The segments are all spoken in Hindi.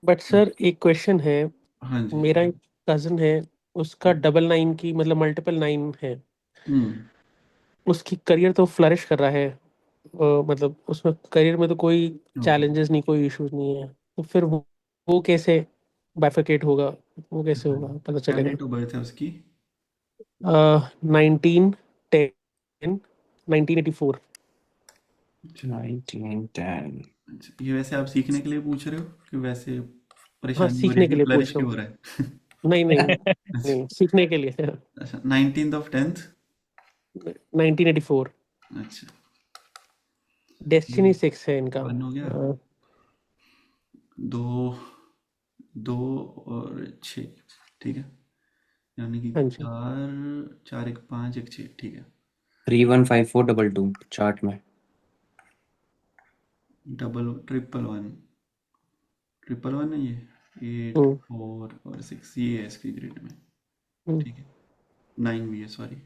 बट सर एक क्वेश्चन है। हाँ जी। मेरा एक कजन है, उसका 99 की मतलब मल्टीपल 9 है। हम्म। उसकी करियर तो फ्लरिश कर रहा है। मतलब उसमें करियर में तो कोई ओके। चैलेंजेस नहीं, कोई इश्यूज नहीं है। तो फिर वो कैसे बाइफरकेट होगा? वो कैसे होगा, पता क्या चलेगा? डेट ऑफ बर्थ है उसकी? 1910, 1984। 1910। अच्छा, ये वैसे आप सीखने के लिए पूछ रहे हो कि वैसे हाँ, परेशानी हो रही है सीखने के कि लिए फ्लरिश पूछ रहा क्यों हूँ। हो रहा है? नहीं नहीं अच्छा। नहीं, सीखने के लिए। अच्छा, 19th of 10th। 1984। अच्छा। डेस्टिनी 6 है इनका। वन हो गया। दो, दो और छ। ठीक है, यानी कि हाँ जी। चार, चार एक पाँच एक छः, ठीक है। 315422 चार्ट में। Double triple one, triple one है ये। एट, हम्म। फोर और सिक्स, ये है इसकी ग्रिड में। हम्म। ठीक है, नाइन भी है, सॉरी।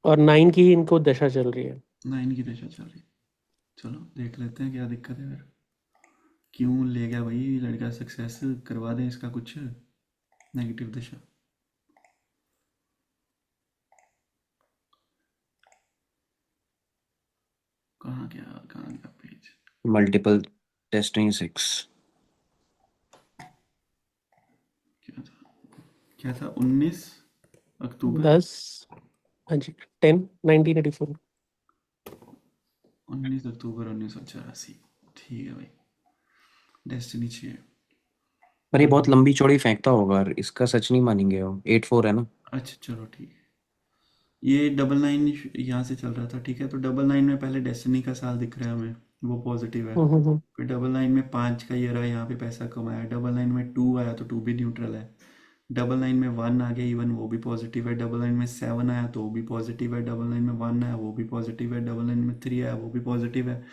और 9 की ही इनको दशा चल रही है। नाइन की दशा चल रही है। चलो देख लेते हैं क्या दिक्कत है फिर। क्यों ले गया भाई लड़का सक्सेस, करवा दें इसका कुछ नेगेटिव दशा। कहाँ गया पेज? Multiple destiny 6। क्या था, क्या था? 19 अक्टूबर। 10। हाँ जी, 1984। 19 अक्टूबर 1984। ठीक है भाई, डेस्टिनी 6। पर ये तो बहुत लंबी चौड़ी फेंकता होगा और इसका सच नहीं मानेंगे। वो 84 है ना। अच्छा चलो ठीक है। ये डबल नाइन यहाँ से चल रहा था, ठीक है। तो डबल नाइन में पहले डेस्टिनी का साल दिख रहा है हमें, वो पॉजिटिव है। हम्म। फिर डबल नाइन में पाँच का ईयर आया, यहाँ पे पैसा कमाया। डबल नाइन में टू आया तो टू भी न्यूट्रल है। डबल नाइन में वन आ गया इवन, वो भी पॉजिटिव है। डबल नाइन में सेवन आया तो वो भी पॉजिटिव है। डबल नाइन में वन आया वो भी पॉजिटिव है। डबल नाइन में थ्री आया वो भी पॉजिटिव है।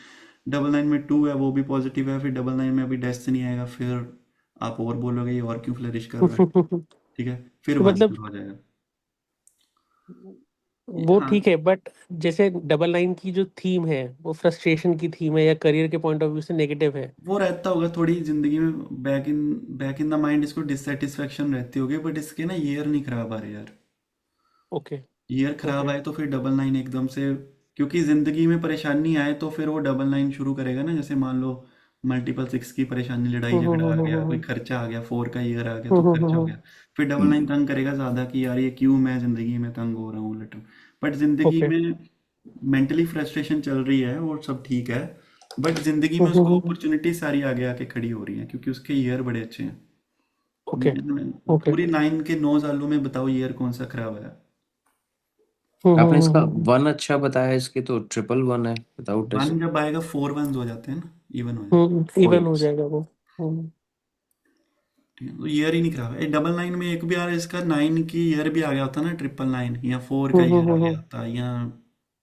डबल नाइन में टू है वो भी पॉजिटिव है। फिर डबल नाइन में अभी डेस्टिनी आएगा, फिर आप और बोलोगे ये और क्यों फ्लरिश कर रहा है। तो ठीक है, फिर वन मतलब शुरू हो जाएगा। वो हाँ, ठीक है, बट जैसे डबल 9 की जो थीम है वो फ्रस्ट्रेशन की थीम है या करियर के पॉइंट ऑफ व्यू से नेगेटिव है? वो रहता होगा थोड़ी जिंदगी में, बैक इन द माइंड इसको डिससेटिस्फेक्शन रहती होगी, बट इसके ना ईयर नहीं खराब आ रहे यार। ओके। ईयर खराब ओके। आए तो फिर डबल नाइन एकदम से, क्योंकि जिंदगी में परेशानी आए तो फिर वो डबल नाइन शुरू करेगा ना। जैसे मान लो मल्टीपल सिक्स की परेशानी, लड़ाई झगड़ा आ गया, कोई खर्चा आ गया, फोर का ईयर आ गया तो खर्चा हो गया। फिर डबल नाइन तंग करेगा ज्यादा कि यार ये क्यों मैं जिंदगी में तंग हो रहा हूँ लट। बट जिंदगी ओके। में मेंटली फ्रस्ट्रेशन चल रही है और सब ठीक है, बट जिंदगी में उसको अपॉर्चुनिटी सारी आगे आके खड़ी हो रही हैं क्योंकि उसके ईयर बड़े अच्छे हैं। ओके। ओके। पूरी नाइन के 9 सालों में बताओ ईयर कौन सा खराब है? आपने इसका वन अच्छा बताया, इसके तो ट्रिपल वन है विदाउट वन टेस्ट। जब आएगा फोर वन हो जाते हैं ना, इवन हो जाते इवन हो जाएगा वो। हैं। ठीक है, तो ईयर ही नहीं खराब है। डबल नाइन में एक भी यार इसका नाइन की ईयर भी आ गया होता ना, ट्रिपल नाइन या फोर का ईयर आ गया होता या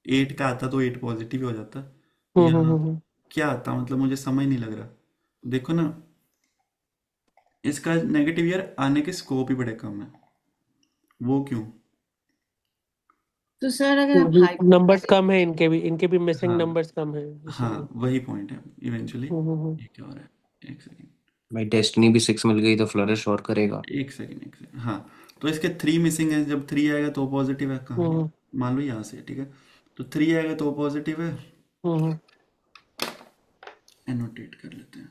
एट का आता तो एट पॉजिटिव ही हो जाता। या क्या आता, मतलब मुझे समझ नहीं लग रहा। देखो ना, इसका नेगेटिव ईयर आने के स्कोप ही बड़े कम है। वो क्यों? तो सर अगर आप हाई नंबर्स कम है, इनके भी मिसिंग हाँ, नंबर्स कम है हाँ, इसीलिए। वही पॉइंट है इवेंचुअली। हम्म। ये क्या हो रहा है, एक सेकेंड। भाई डेस्टिनी भी 6 मिल गई तो फ्लरिश और करेगा। एक सेकेंड, एक सेकेंड, हाँ। तो इसके थ्री मिसिंग है, जब थ्री आएगा तो पॉजिटिव है, कहाँ गया? हम्म। मान लो यहाँ से, ठीक है। तो थ्री आएगा तो पॉजिटिव है। हम्म। एनोटेट कर लेते हैं,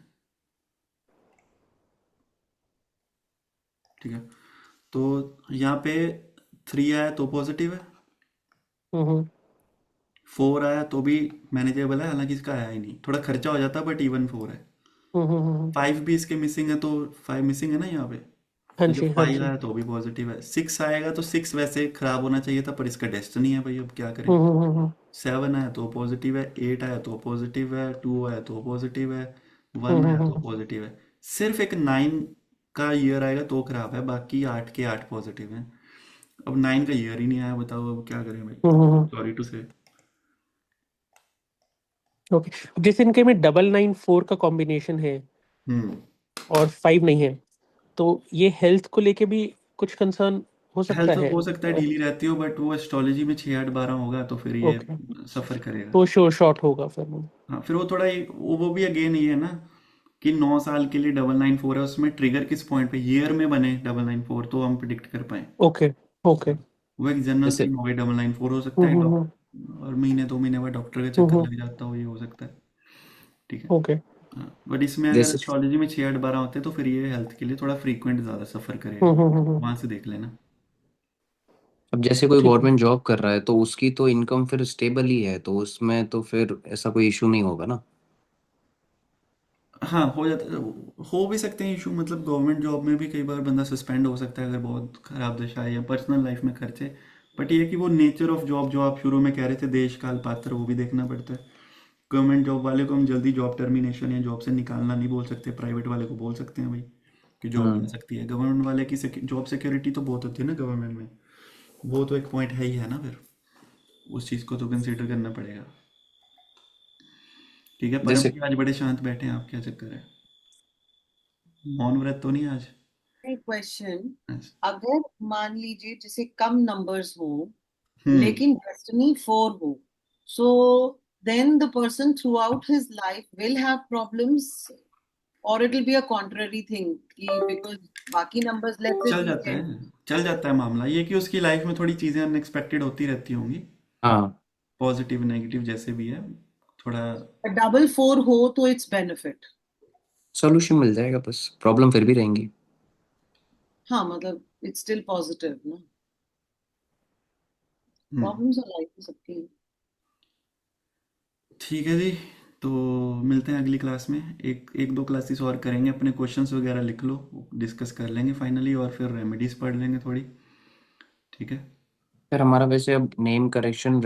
ठीक है। तो यहाँ पे थ्री आया तो पॉजिटिव है। हम्म। फोर आया तो भी मैनेजेबल है, हालांकि इसका आया ही नहीं, थोड़ा खर्चा हो जाता, बट इवन फोर है। हम्म। फाइव भी इसके मिसिंग है, तो फाइव मिसिंग है ना यहाँ पे। हाँ तो जी, जब हाँ फाइव जी। आया तो भी पॉजिटिव है। सिक्स आएगा तो सिक्स वैसे खराब होना चाहिए था, पर इसका डेस्टिनी है भाई, अब क्या करें। हम्म। सेवन आया तो पॉजिटिव है, एट आया तो पॉजिटिव है, टू आया तो पॉजिटिव है, वन आया तो हम्म। पॉजिटिव है। सिर्फ एक नाइन का ईयर आएगा तो खराब है, बाकी आठ के आठ पॉजिटिव हैं। अब नाइन का ईयर ही नहीं आया, बताओ अब क्या करें भाई। सॉरी टू से। ओके। जैसे इनके में 994 का कॉम्बिनेशन है हम्म। और 5 नहीं है, तो ये हेल्थ को लेके भी कुछ कंसर्न हो सकता हेल्थ है? हो सकता है ढीली रहती हो, बट वो एस्ट्रोलॉजी में 6 8 12 होगा तो फिर ये ओके। सफर करेगा। तो शॉर्ट होगा फिर वो। हाँ, फिर वो थोड़ा वो भी अगेन ये है ना कि 9 साल के लिए 994 है, उसमें ट्रिगर किस पॉइंट पे ईयर में बने 994, तो हम प्रिडिक्ट कर पाए। Okay okay. वो एक जनरल जैसे थिंग हो गई 994, हो सकता है हम्म। और महीने 2 महीने बाद डॉक्टर का चक्कर हम्म। लग जाता हो, ये हो सकता है। ठीक है। ओके। हाँ, बट इसमें अगर जैसे एस्ट्रोलॉजी में 6 8 12 होते तो फिर ये हेल्थ के लिए थोड़ा फ्रीक्वेंट ज़्यादा सफ़र करेगा, हम्म। वहां से देख लेना। अब जैसे कोई ठीक है। गवर्नमेंट जॉब कर रहा है तो उसकी तो इनकम फिर स्टेबल ही है, तो उसमें तो फिर ऐसा कोई इशू नहीं होगा ना। हाँ, हो जाता, हो भी सकते हैं इशू, मतलब गवर्नमेंट जॉब में भी कई बार बंदा सस्पेंड हो सकता है अगर बहुत खराब दशा है या पर्सनल लाइफ में खर्चे। बट ये कि वो नेचर ऑफ जॉब जो आप शुरू में कह रहे थे, देश काल पात्र, वो भी देखना पड़ता है। गवर्नमेंट जॉब वाले को हम जल्दी जॉब टर्मिनेशन या जॉब से निकालना नहीं बोल सकते, प्राइवेट वाले को बोल सकते हैं भाई कि जॉब जा हम्म। सकती है। गवर्नमेंट वाले की जॉब सिक्योरिटी तो बहुत होती है ना गवर्नमेंट में, वो तो एक पॉइंट है ही है ना, फिर उस चीज़ को तो कंसिडर करना पड़ेगा। ठीक है, परम जैसे जी आज बड़े शांत बैठे हैं, आप क्या चक्कर है? मौन व्रत तो नहीं आज? क्वेश्चन, अच्छा। अगर मान लीजिए जैसे कम नंबर्स हो हम्म। लेकिन डेस्टिनी 4 हो, so then the person throughout his life will have problems, और it will be a contrary thing कि बिकॉज बाकी नंबर्स, लेट्स से चल वी जाता गेट है, चल जाता है मामला, ये कि उसकी लाइफ में थोड़ी चीज़ें अनएक्सपेक्टेड होती रहती होंगी, हाँ, पॉजिटिव नेगेटिव जैसे भी है, थोड़ा। डबल 4 हो तो इट्स बेनिफिट। सॉल्यूशन मिल जाएगा, बस प्रॉब्लम फिर भी रहेंगी। हाँ मतलब इट्स स्टिल पॉजिटिव ना, हम्म। प्रॉब्लम्स और लाइफ में सबकी। ठीक है जी, तो मिलते हैं अगली क्लास में। एक एक दो क्लासेस और करेंगे, अपने क्वेश्चंस वगैरह लिख लो, डिस्कस कर लेंगे फाइनली, और फिर रेमेडीज पढ़ लेंगे थोड़ी। ठीक है। फिर हमारा वैसे अब नेम करेक्शन